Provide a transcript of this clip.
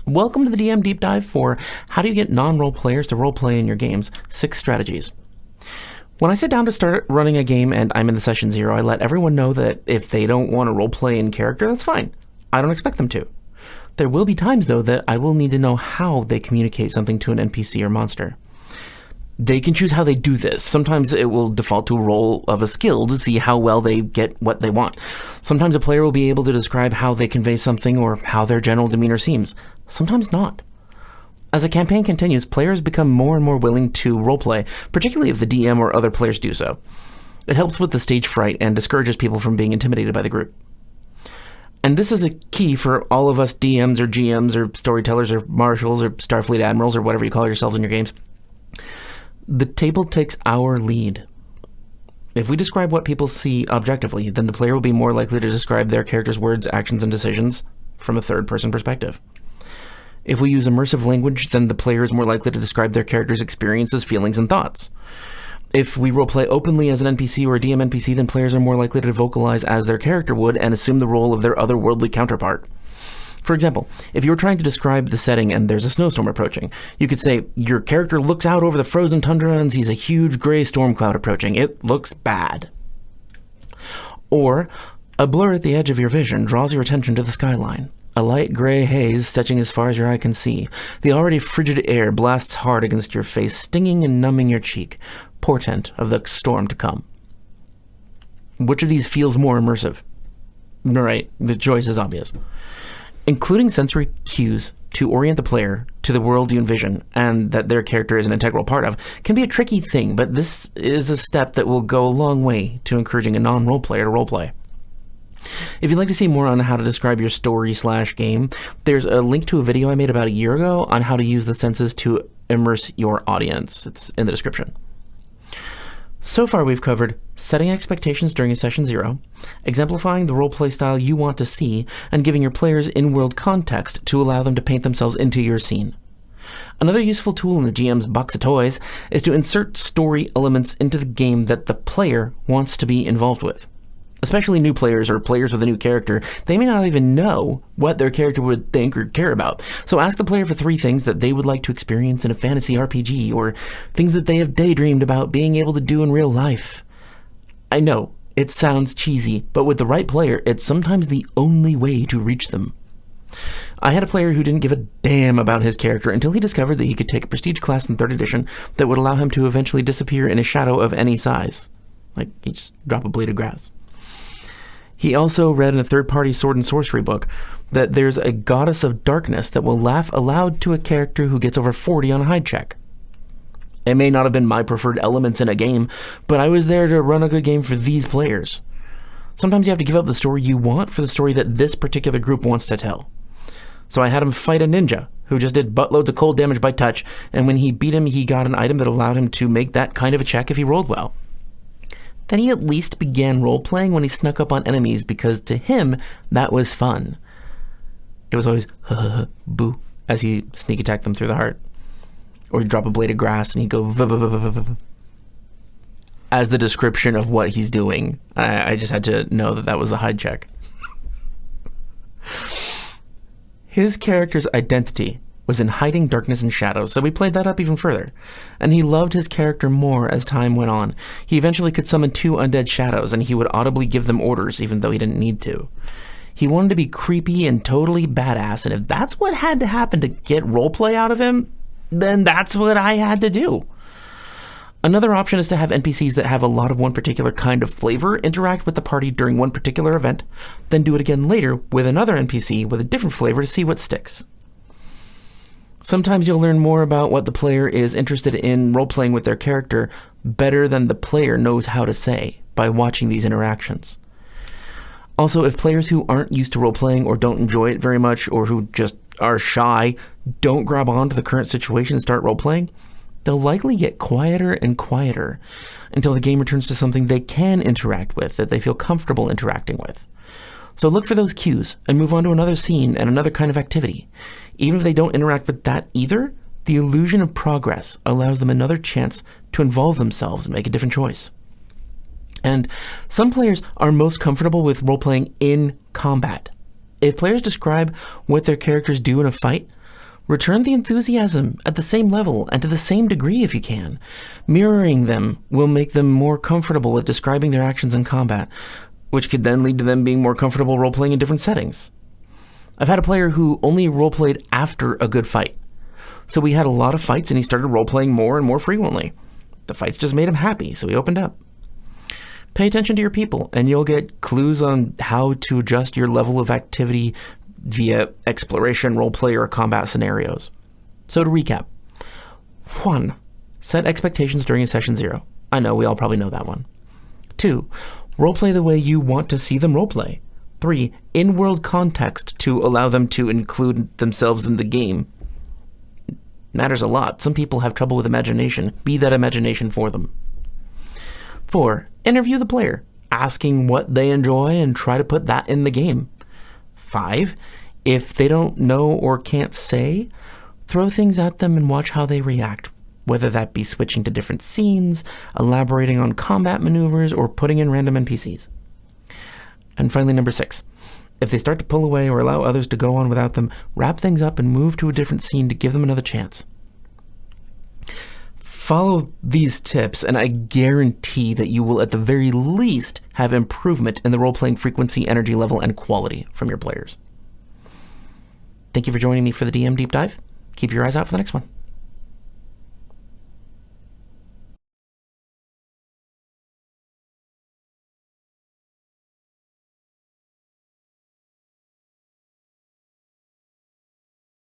Welcome to the DM Deep Dive for How Do You Get Non-Role Players to Roleplay in Your Games? 6 Strategies. When I sit down to start running a game and I'm in the session 0, I let everyone know that if they don't want to roleplay in character, that's fine. I don't expect them to. There will be times, though, that I will need to know how they communicate something to an NPC or monster. They can choose how they do this. Sometimes it will default to a roll of a skill to see how well they get what they want. Sometimes a player will be able to describe how they convey something or how their general demeanor seems. Sometimes not. As the campaign continues, players become more and more willing to roleplay, particularly if the DM or other players do so. It helps with the stage fright and discourages people from being intimidated by the group. And this is a key for all of us DMs or GMs or storytellers or marshals or Starfleet admirals or whatever you call yourselves in your games. The table takes our lead. If we describe what people see objectively, then the player will be more likely to describe their character's words, actions, and decisions from a third-person perspective. If we use immersive language, then the player is more likely to describe their character's experiences, feelings, and thoughts. If we roleplay openly as an NPC or a DM NPC, then players are more likely to vocalize as their character would and assume the role of their otherworldly counterpart. For example, if you're trying to describe the setting and there's a snowstorm approaching, you could say, your character looks out over the frozen tundra and sees a huge gray storm cloud approaching. It looks bad. Or, a blur at the edge of your vision draws your attention to the skyline. A light gray haze stretching as far as your eye can see. The already frigid air blasts hard against your face, stinging and numbing your cheek, portent of the storm to come. Which of these feels more immersive? Right, the choice is obvious. Including sensory cues to orient the player to the world you envision and that their character is an integral part of can be a tricky thing, but this is a step that will go a long way to encouraging a non-role player to roleplay. If you'd like to see more on how to describe your story/game, there's a link to a video I made about a year ago on how to use the senses to immerse your audience. It's in the description. So far we've covered setting expectations during a session 0, exemplifying the roleplay style you want to see, and giving your players in-world context to allow them to paint themselves into your scene. Another useful tool in the GM's box of toys is to insert story elements into the game that the player wants to be involved with. Especially new players or players with a new character, they may not even know what their character would think or care about. So ask the player for 3 things that they would like to experience in a fantasy RPG, or things that they have daydreamed about being able to do in real life. I know, it sounds cheesy, but with the right player, it's sometimes the only way to reach them. I had a player who didn't give a damn about his character until he discovered that he could take a prestige class in 3rd edition that would allow him to eventually disappear in a shadow of any size. Like, he just drop a blade of grass. He also read in a third-party sword and sorcery book that there's a goddess of darkness that will laugh aloud to a character who gets over 40 on a hide check. It may not have been my preferred elements in a game, but I was there to run a good game for these players. Sometimes you have to give up the story you want for the story that this particular group wants to tell. So I had him fight a ninja who just did buttloads of cold damage by touch, and when he beat him, he got an item that allowed him to make that kind of a check if he rolled well. Then he at least began role-playing when he snuck up on enemies, because to him, that was fun. It was always, boo, as he sneak attacked them through the heart. Or he'd drop a blade of grass and he'd go, as the description of what he's doing. I just had to know that that was a hide check. His character's identity was in hiding darkness and shadows, so we played that up even further. And he loved his character more as time went on. He eventually could summon 2 undead shadows, and he would audibly give them orders, even though he didn't need to. He wanted to be creepy and totally badass, and if that's what had to happen to get roleplay out of him, then that's what I had to do. Another option is to have NPCs that have a lot of one particular kind of flavor interact with the party during one particular event, then do it again later with another NPC with a different flavor to see what sticks. Sometimes you'll learn more about what the player is interested in role-playing with their character better than the player knows how to say by watching these interactions. Also, if players who aren't used to role-playing or don't enjoy it very much, or who just are shy, don't grab on to the current situation and start role-playing, they'll likely get quieter and quieter until the game returns to something they can interact with, that they feel comfortable interacting with. So look for those cues and move on to another scene and another kind of activity. Even if they don't interact with that either, the illusion of progress allows them another chance to involve themselves and make a different choice. And some players are most comfortable with role-playing in combat. If players describe what their characters do in a fight, Return the enthusiasm at the same level and to the same degree if you can. Mirroring them will make them more comfortable with describing their actions in combat, which could then lead to them being more comfortable role-playing in different settings. I've had a player who only role-played after a good fight. So we had a lot of fights and he started role-playing more and more frequently. The fights just made him happy, so he opened up. Pay attention to your people, and you'll get clues on how to adjust your level of activity via exploration, roleplay, or combat scenarios. So to recap. 1. Set expectations during a session 0. I know, we all probably know that one. 2. Roleplay the way you want to see them roleplay. 3. In-world context to allow them to include themselves in the game. Matters a lot. Some people have trouble with imagination. Be that imagination for them. 4. Interview the player, asking what they enjoy and try to put that in the game. 5. If they don't know or can't say, throw things at them and watch how they react, whether that be switching to different scenes, elaborating on combat maneuvers, or putting in random NPCs. And finally, number 6. If they start to pull away or allow others to go on without them, wrap things up and move to a different scene to give them another chance. Follow these tips, and I guarantee that you will at the very least have improvement in the role-playing frequency, energy level, and quality from your players. Thank you for joining me for the DM Deep Dive. Keep your eyes out for the next one.